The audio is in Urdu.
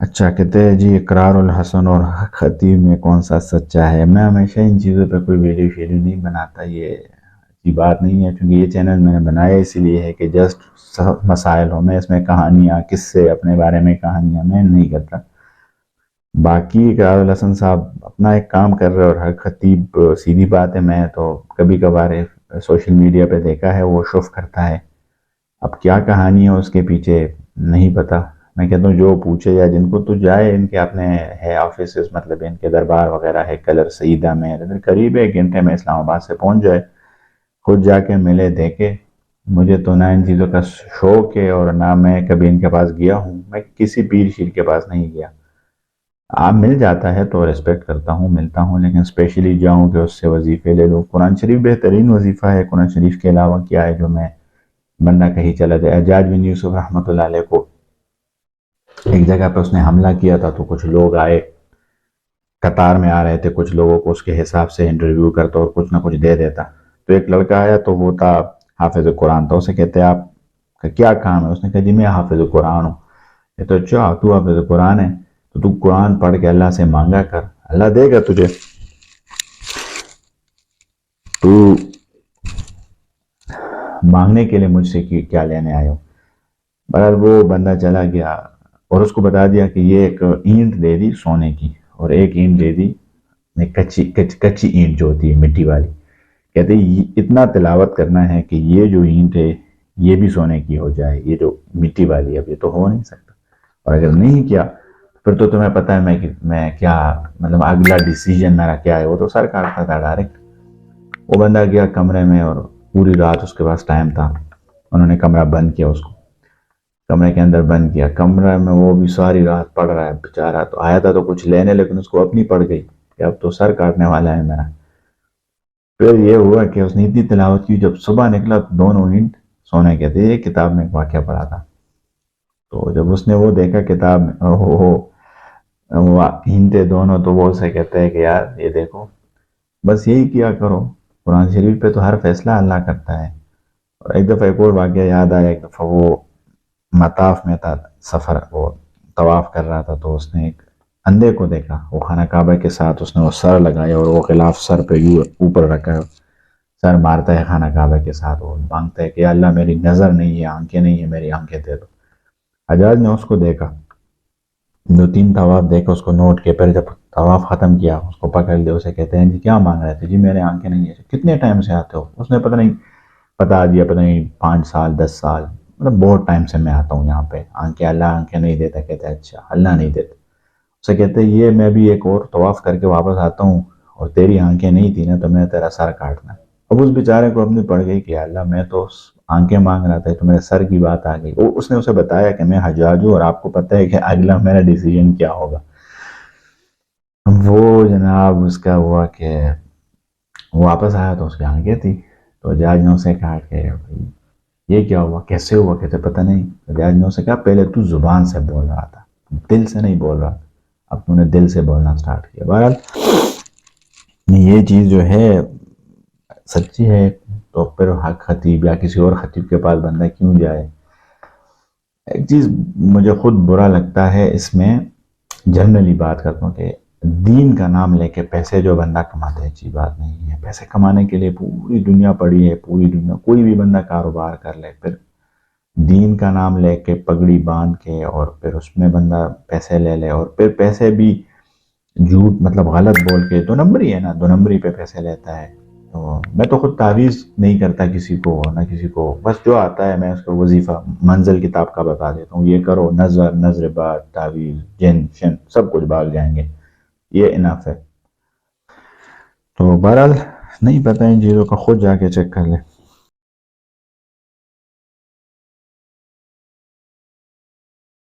اچھا کہتے ہیں جی اقرار الحسن اور خطیب میں کون سا سچا ہے؟ میں ہمیشہ ان چیزوں پہ کوئی ویڈیو نہیں بناتا، یہ اچھی بات نہیں ہے، کیونکہ یہ چینل میں نے بنایا اسی لیے ہے کہ جسٹ مسائل ہو، میں اس میں کہانیاں قصے اپنے بارے میں کہانیاں میں نہیں کرتا۔ باقی اقرار الحسن صاحب اپنا ایک کام کر رہے اور ہر خطیب سیدھی بات ہے، میں تو کبھی کبھار سوشل میڈیا پہ دیکھا ہے وہ شوف کرتا ہے، اب کیا کہانی ہے اس کے پیچھے نہیں پتا۔ میں کہتا ہوں جو پوچھے یا جن کو تو جائے، ان کے اپنے ہے آفیسز، مطلب ان کے دربار وغیرہ ہے کلر سعیدہ میں، قریب ہے، 1 گھنٹے میں اسلام آباد سے پہنچ جائے، خود جا کے ملے دیکھے۔ مجھے تو نہ ان چیزوں کا شوق ہے اور نہ میں کبھی ان کے پاس گیا ہوں، میں کسی پیر شیر کے پاس نہیں گیا۔ آپ مل جاتا ہے تو ریسپیکٹ کرتا ہوں، ملتا ہوں، لیکن اسپیشلی جاؤں کہ اس سے وظیفے لے لوں۔ قرآن شریف بہترین وظیفہ ہے، قرآن شریف کے علاوہ کیا ہے جو میں بندہ کہیں چلا جائے۔ حجاج بن یوسف رحمۃ اللہ علیہ کو ایک جگہ پہ اس نے حملہ کیا تھا تو کچھ لوگ آئے، قطار میں آ رہے تھے، کچھ لوگوں کو اس کے حساب سے انٹرویو کرتا اور کچھ نہ کچھ دے دیتا، تو ایک لڑکا آیا تو وہ تھا حافظ قرآن، تو اسے کہتے آپ کا کیا کام ہے؟ اس نے کہا جی میں حافظ قرآن ہوں۔ یہ تو اچھا تو حافظ قرآن ہے تو قرآن پڑھ کے اللہ سے مانگا کر، اللہ دے گا تجھے، تو مانگنے کے لیے مجھ سے کیا لینے آئے ہو؟ بہرحال وہ بندہ چلا گیا اور اس کو بتا دیا کہ یہ ایک اینٹ دے دی سونے کی اور ایک اینٹ دے دی کچی اینٹ جو ہوتی ہے مٹی والی، کہتے اتنا تلاوت کرنا ہے کہ یہ جو اینٹ ہے یہ بھی سونے کی ہو جائے، یہ جو مٹی والی اب یہ تو ہو نہیں سکتا، اور اگر نہیں کیا پھر تو تمہیں پتہ ہے میں کیا مطلب اگلا ڈیسیجن میرا کیا ہے، وہ تو سر کاٹتا تھا ڈائریکٹ۔ وہ بندہ گیا کمرے میں اور پوری رات اس کے پاس ٹائم تھا، انہوں نے کمرہ بند کیا، اس کو کمرے کے اندر بند کیا، کمرے میں وہ بھی ساری رات پڑھ رہا ہے بیچارہ، تو آیا تھا تو کچھ لینے لیکن اس کو اپنی پڑ گئی کہ اب تو سر کاٹنے والا ہے میرا۔ پھر یہ ہوا کہ اس نے اتنی تلاوت کی، جب صبح نکلا تو دونوں اینٹ سونے کے تھے۔ یہ کتاب میں ایک واقعہ پڑھا تھا، تو جب اس نے وہ دیکھا کتاب میں وہ اینٹیں دونوں، تو وہ اسے کہتے ہیں کہ یار یہ دیکھو بس یہی کیا کرو، قرآن شریف پہ تو ہر فیصلہ اللہ کرتا ہے۔ اور ایک دفعہ ایک اور واقعہ یاد آیا، ایک دفعہ وہ مطاف میں تھا، سفر وہ طواف کر رہا تھا، تو اس نے ایک اندھے کو دیکھا، وہ خانہ کعبہ کے ساتھ اس نے وہ سر لگایا اور وہ غلاف سر پہ یوں اوپر رکھا ہے، سر مارتا ہے خانہ کعبہ کے ساتھ، وہ مانگتا ہے کہ یا اللہ میری نظر نہیں ہے، آنکھیں نہیں ہے، میری آنکھیں دے دو۔ حجاج نے اس کو دیکھا، 2 3 طواف دیکھا، اس کو نوٹ کیا، پھر جب طواف ختم کیا اس کو پکڑ لیا، اسے کہتے ہیں جی کیا مانگ رہے تھے؟ جی میرے آنکھیں نہیں ہیں۔ کتنے ٹائم سے آتے ہو؟ اس نے پتہ نہیں بتا دیا، پتہ نہیں 5 سال 10 سال، مطلب بہت ٹائم سے میں آتا ہوں یہاں پہ، اللہ آنکھیں نہیں دیتا۔ کہتے ہیں اچھا اللہ نہیں دیتا؟ اسے کہتے ہیں یہ میں بھی ایک اور طواف کر کے واپس آتا ہوں اور تیری آنکھیں نہیں تھی نا تو میں تیرا سر کاٹنا۔ اب اس بیچارے کو اپنی پڑ گئی کہ اللہ میں تو آنکھیں مانگ رہا تھا تو میرے سر کی بات آ گئی۔ اس نے اسے بتایا کہ میں حجاج ہوں اور آپ کو پتہ ہے کہ اگلا میرا ڈیسیجن کیا ہوگا۔ وہ جناب اس کا ہوا کہ واپس آیا تو اس کی آنکھیں تھی، تو حجاج نے اسے کہا کہ یہ کیا ہوا، کیسے ہوا؟ کہتے پتہ نہیں۔ حجاج نے اسے کہا پہلے تو زبان سے بول رہا تھا، دل سے نہیں بول رہا، اب تو نے دل سے بولنا سٹارٹ کیا۔ بہرحال یہ چیز جو ہے سچی ہے، تو پھر حق خطیب یا کسی اور خطیب کے پاس بندہ کیوں جائے؟ ایک چیز مجھے خود برا لگتا ہے اس میں، جنرلی بات کرتا ہوں کہ دین کا نام لے کے پیسے جو بندہ کماتا ہے اچھی بات نہیں ہے، پیسے کمانے کے لیے پوری دنیا پڑی ہے، پوری دنیا کوئی بھی بندہ کاروبار کر لے، پھر دین کا نام لے کے پگڑی باندھ کے اور پھر اس میں بندہ پیسے لے لے، اور پھر پیسے بھی جھوٹ مطلب غلط بول کے، 2 نمبری ہے نا، 2 نمبری پہ پیسے لیتا ہے۔ تو میں تو خود تعویذ نہیں کرتا کسی کو، نہ کسی کو، بس جو آتا ہے میں اس کو وظیفہ منزل کتاب کا بتا دیتا ہوں، یہ کرو، نظر بات، تعویذ، جن شن سب کچھ بھاگ جائیں گے، یہ انف ہے۔ تو بہرحال نہیں پتہ ان چیزوں کا، خود جا کے چیک کر لے۔